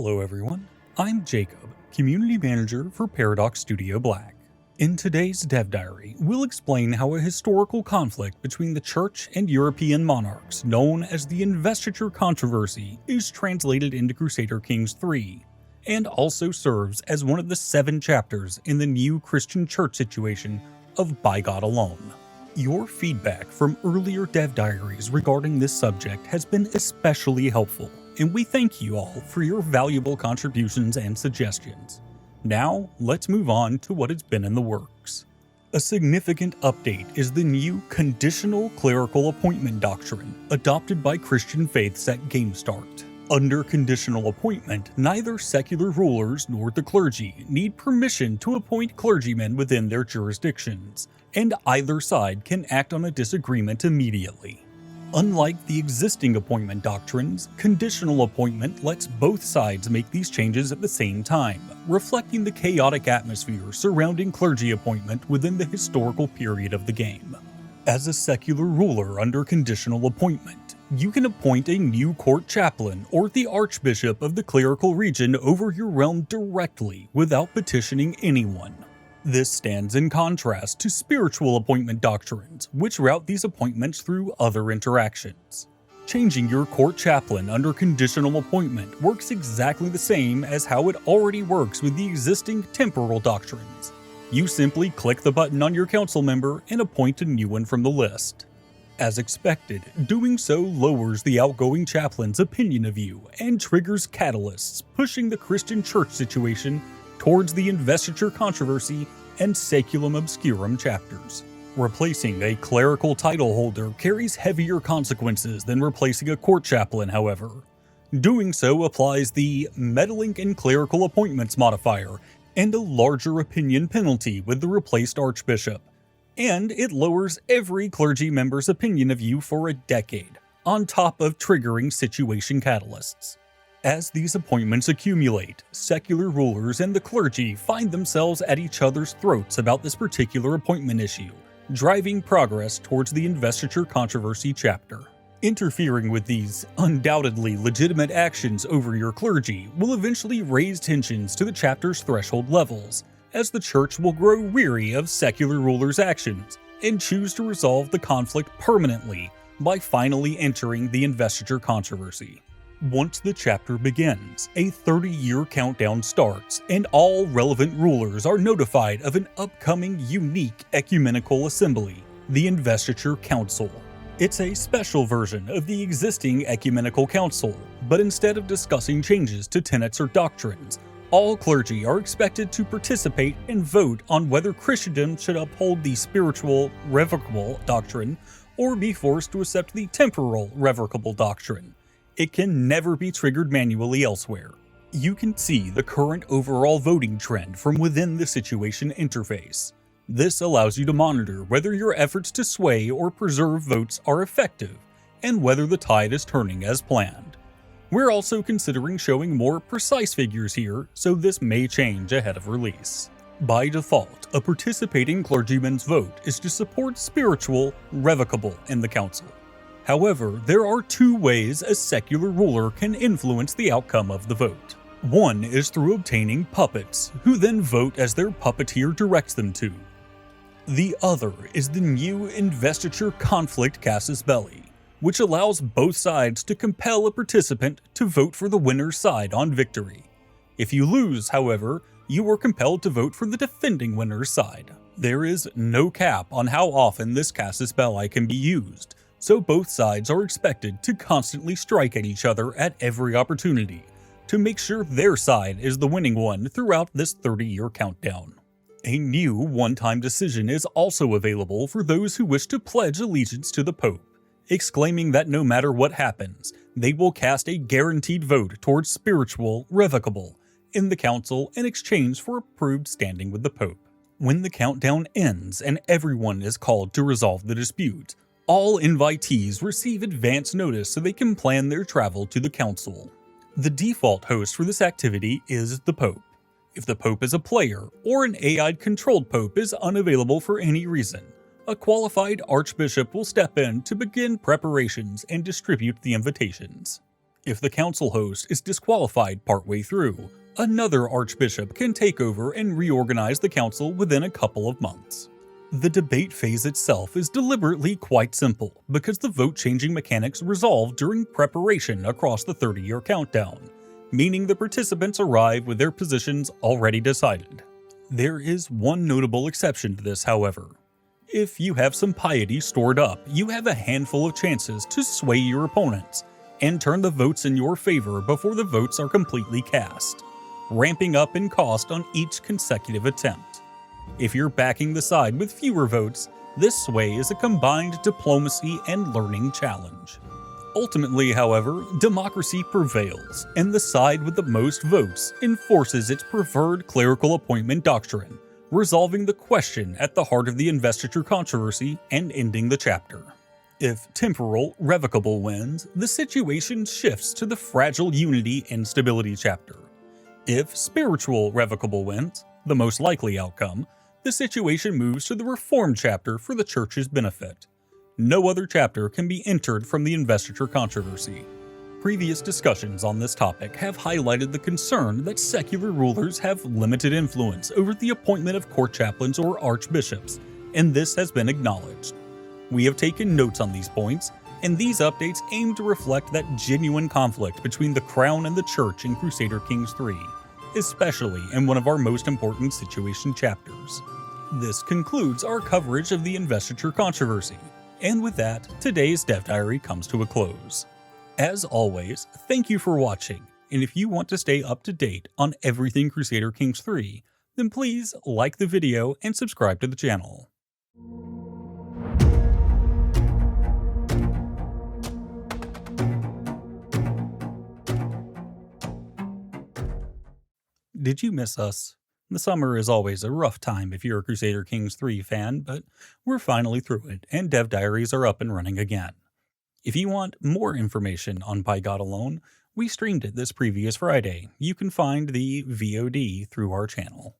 Hello everyone, I'm Jacob, Community Manager for Paradox Studio Black. In today's Dev Diary, we'll explain how a historical conflict between the Church and European monarchs known as the Investiture Controversy is translated into Crusader Kings 3, and also serves as one of the 7 chapters in the new Christian church situation of By God Alone. Your feedback from earlier Dev Diaries regarding this subject has been especially helpful, and we thank you all for your valuable contributions and suggestions. Now, let's move on to what has been in the works. A significant update is the new conditional clerical appointment doctrine adopted by Christian faiths at Game Start. Under conditional appointment, neither secular rulers nor the clergy need permission to appoint clergymen within their jurisdictions, and either side can act on a disagreement immediately. Unlike the existing appointment doctrines, conditional appointment lets both sides make these changes at the same time, reflecting the chaotic atmosphere surrounding clergy appointment within the historical period of the game. As a secular ruler under conditional appointment, you can appoint a new court chaplain or the archbishop of the clerical region over your realm directly without petitioning anyone. This stands in contrast to spiritual appointment doctrines, which route these appointments through other interactions. Changing your court chaplain under conditional appointment works exactly the same as how it already works with the existing temporal doctrines. You simply click the button on your council member and appoint a new one from the list. As expected, doing so lowers the outgoing chaplain's opinion of you and triggers catalysts pushing the Christian church situation towards the Investiture Controversy and Saeculum Obscurum chapters. Replacing a clerical title holder carries heavier consequences than replacing a court chaplain, however. Doing so applies the meddling in clerical appointments modifier and a larger opinion penalty with the replaced archbishop. And it lowers every clergy member's opinion of you for a decade, on top of triggering situation catalysts. As these appointments accumulate, secular rulers and the clergy find themselves at each other's throats about this particular appointment issue, driving progress towards the Investiture Controversy chapter. Interfering with these undoubtedly legitimate actions over your clergy will eventually raise tensions to the chapter's threshold levels, as the church will grow weary of secular rulers' actions and choose to resolve the conflict permanently by finally entering the Investiture Controversy. Once the chapter begins, a 30-year countdown starts, and all relevant rulers are notified of an upcoming unique ecumenical assembly, the Investiture Council. It's a special version of the existing ecumenical council, but instead of discussing changes to tenets or doctrines, all clergy are expected to participate and vote on whether Christendom should uphold the spiritual revocable doctrine or be forced to accept the temporal revocable doctrine. It can never be triggered manually elsewhere. You can see the current overall voting trend from within the situation interface. This allows you to monitor whether your efforts to sway or preserve votes are effective, and whether the tide is turning as planned. We're also considering showing more precise figures here, so this may change ahead of release. By default, a participating clergyman's vote is to support spiritual revocable in the council. However, there are 2 ways a secular ruler can influence the outcome of the vote. One is through obtaining puppets, who then vote as their puppeteer directs them to. The other is the new Investiture Conflict Casus Belli, which allows both sides to compel a participant to vote for the winner's side on victory. If you lose, however, you are compelled to vote for the defending winner's side. There is no cap on how often this Casus Belli can be used, so both sides are expected to constantly strike at each other at every opportunity to make sure their side is the winning one throughout this 30-year countdown. A new one-time decision is also available for those who wish to pledge allegiance to the Pope, exclaiming that no matter what happens, they will cast a guaranteed vote towards spiritual revocable in the council in exchange for approved standing with the Pope. When the countdown ends and everyone is called to resolve the dispute, all invitees receive advance notice so they can plan their travel to the council. The default host for this activity is the Pope. If the Pope is a player, or an AI-controlled Pope is unavailable for any reason, a qualified archbishop will step in to begin preparations and distribute the invitations. If the council host is disqualified partway through, another archbishop can take over and reorganize the council within a couple of months. The debate phase itself is deliberately quite simple because the vote-changing mechanics resolve during preparation across the 30-year countdown, meaning the participants arrive with their positions already decided. There is one notable exception to this, however. If you have some piety stored up, you have a handful of chances to sway your opponents and turn the votes in your favor before the votes are completely cast, ramping up in cost on each consecutive attempt. If you're backing the side with fewer votes, this sway is a combined diplomacy and learning challenge. Ultimately, however, democracy prevails, and the side with the most votes enforces its preferred clerical appointment doctrine, resolving the question at the heart of the investiture controversy and ending the chapter. If temporal, revocable wins, the situation shifts to the fragile unity and stability chapter. If spiritual, revocable wins, the most likely outcome, the situation moves to the reform chapter for the church's benefit. No other chapter can be entered from the investiture controversy. Previous discussions on this topic have highlighted the concern that secular rulers have limited influence over the appointment of court chaplains or archbishops, and this has been acknowledged. We have taken notes on these points, and these updates aim to reflect that genuine conflict between the Crown and the Church in Crusader Kings 3, especially in one of our most important situation chapters. This concludes our coverage of the investiture controversy. And with that, today's Dev Diary comes to a close. As always, thank you for watching, and if you want to stay up to date on everything Crusader Kings 3, then please like the video and subscribe to the channel. Did you miss us? The summer is always a rough time if you're a Crusader Kings 3 fan, but we're finally through it, and Dev Diaries are up and running again. If you want more information on By God Alone, we streamed it this previous Friday. You can find the VOD through our channel.